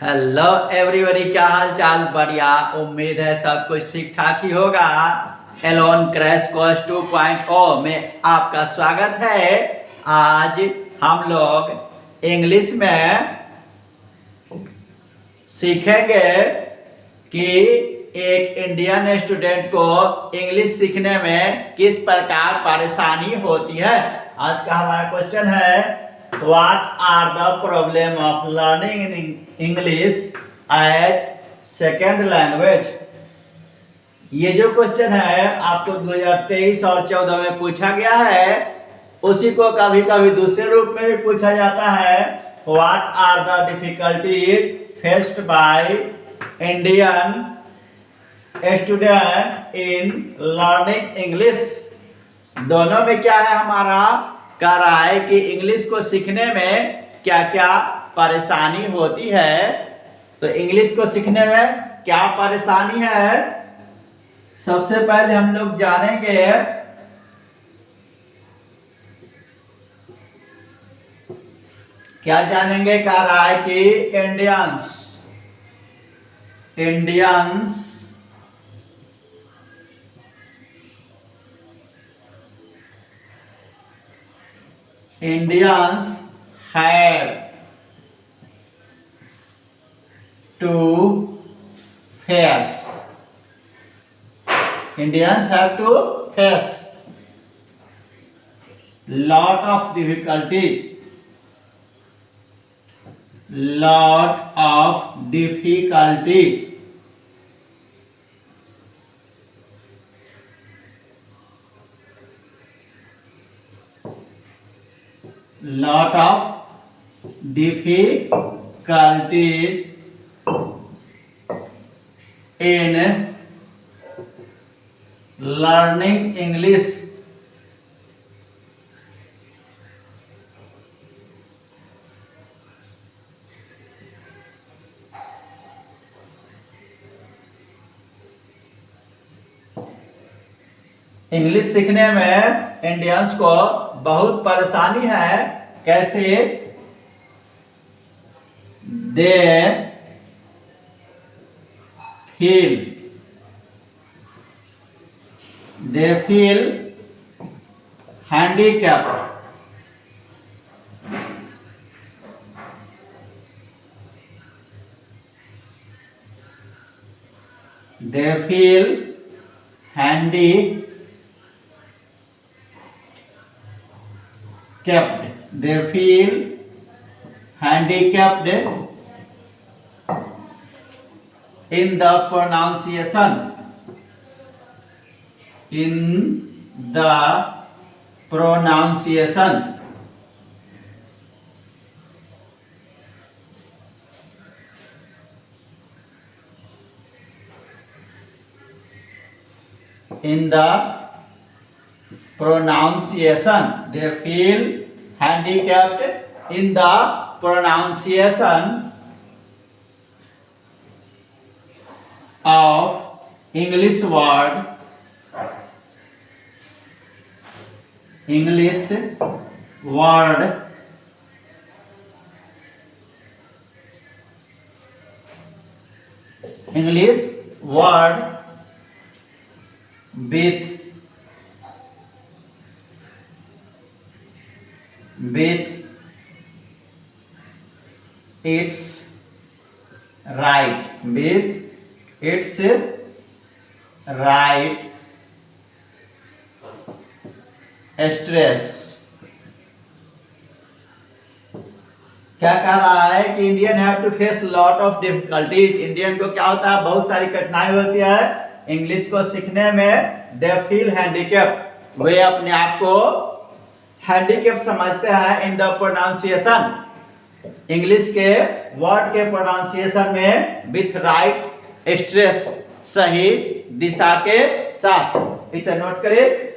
Hello everybody, क्या हाल चाल? बढ़िया। उम्मीद है सब कुछ ठीक ठाक ही होगा। एलोन क्रैश कोर्स 2.0 में आपका स्वागत है। आज हम लोग इंग्लिश में सीखेंगे कि एक इंडियन स्टूडेंट को इंग्लिश सीखने में किस प्रकार परेशानी होती है। आज का हमारा क्वेश्चन है, What are the problem of learning English as second language? ये जो क्वेश्चन है आपको 2023 और 14 में पूछा गया है। उसी को कभी कभी दूसरे रूप में भी पूछा जाता है, What are the difficulties faced by Indian student in learning English? दोनों में क्या है हमारा? कह रहा है कि इंग्लिश को सीखने में क्या क्या परेशानी होती है। तो इंग्लिश को सीखने में क्या परेशानी है, सबसे पहले हम लोग जानेंगे। क्या जानेंगे? कह रहा है कि Indians have to face lot of difficulties in learning English. English सीखने में इंडियंस को बहुत परेशानी है। कैसे? They feel handicapped. They feel handicapped. They feel handicapped in the pronunciation. In the pronunciation, they feel handicapped in the pronunciation of English word. with its right stress. क्या कह रहा है कि Indian have to face lot of difficulties. Indian को क्या होता है? बहुत सारी कठिनाई होती है इंग्लिश को सीखने में। दे फील हैंडीकैप, वे अपने आप को हैंडीकैप समझते हैं इन द प्रोनाउंसिएशन, इंग्लिश के वर्ड के प्रोनाउंसिएशन में, विथ राइट स्ट्रेस, सही दिशा के साथ। इसे नोट करें।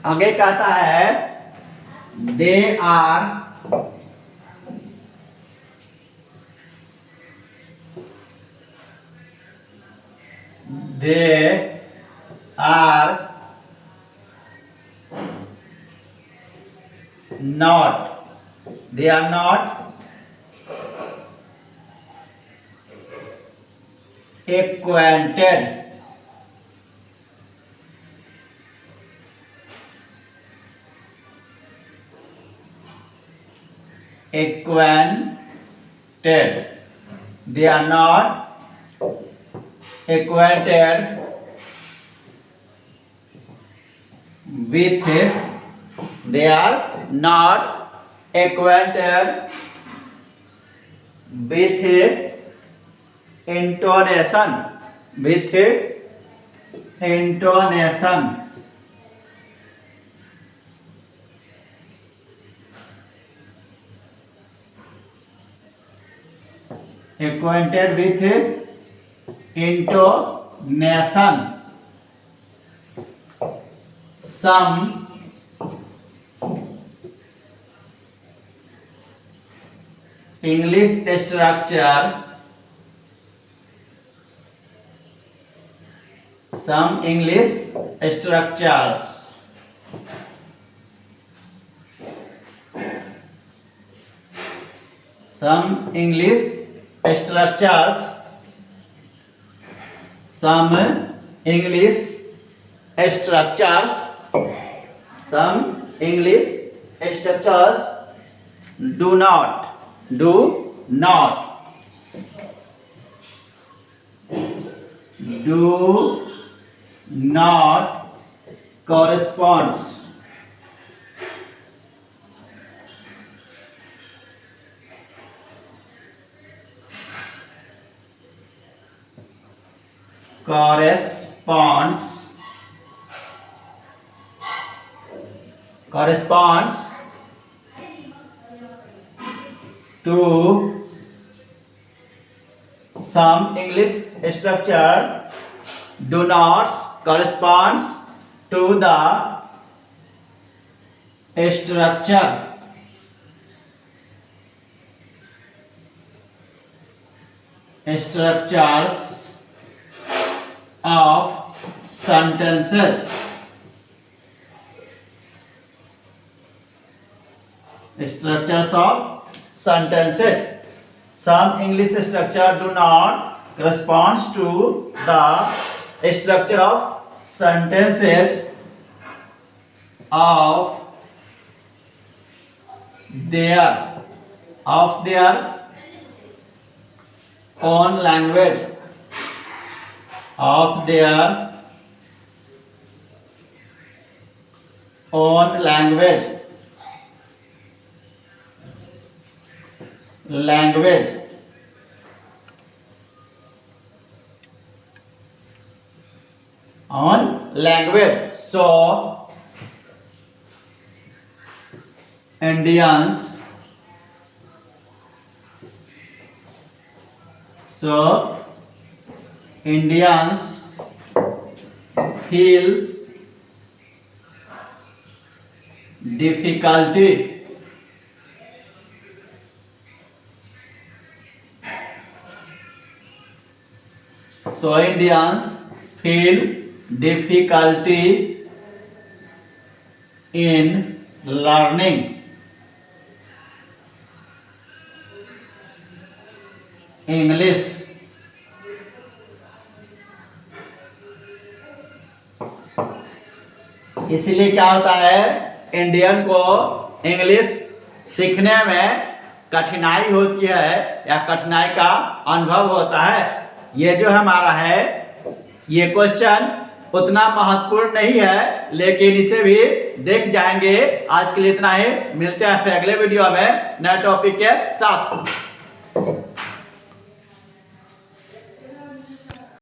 आगे कहता है they are they are not acquainted they are not acquainted with they are not acquainted with intonation acquainted with intonation. Some English structure, some English structures some English structures some English structures some English structures do not corresponds to some English structure do not corresponds to the structures of sentences. Structures of sentences. Some English structure do not corresponds to the structure of sentences of their own language. Of their own language. On language. So Indians feel difficulty in learning English. इसलिए क्या होता है, Indian को English सीखने में कठिनाई होती है या कठिनाई का अनुभव होता है। ये जो हमारा है ये क्वेश्चन उतना महत्वपूर्ण नहीं है, लेकिन इसे भी देख जाएंगे। आज के लिए इतना ही, मिलते हैं फिर अगले वीडियो में नए टॉपिक के साथ।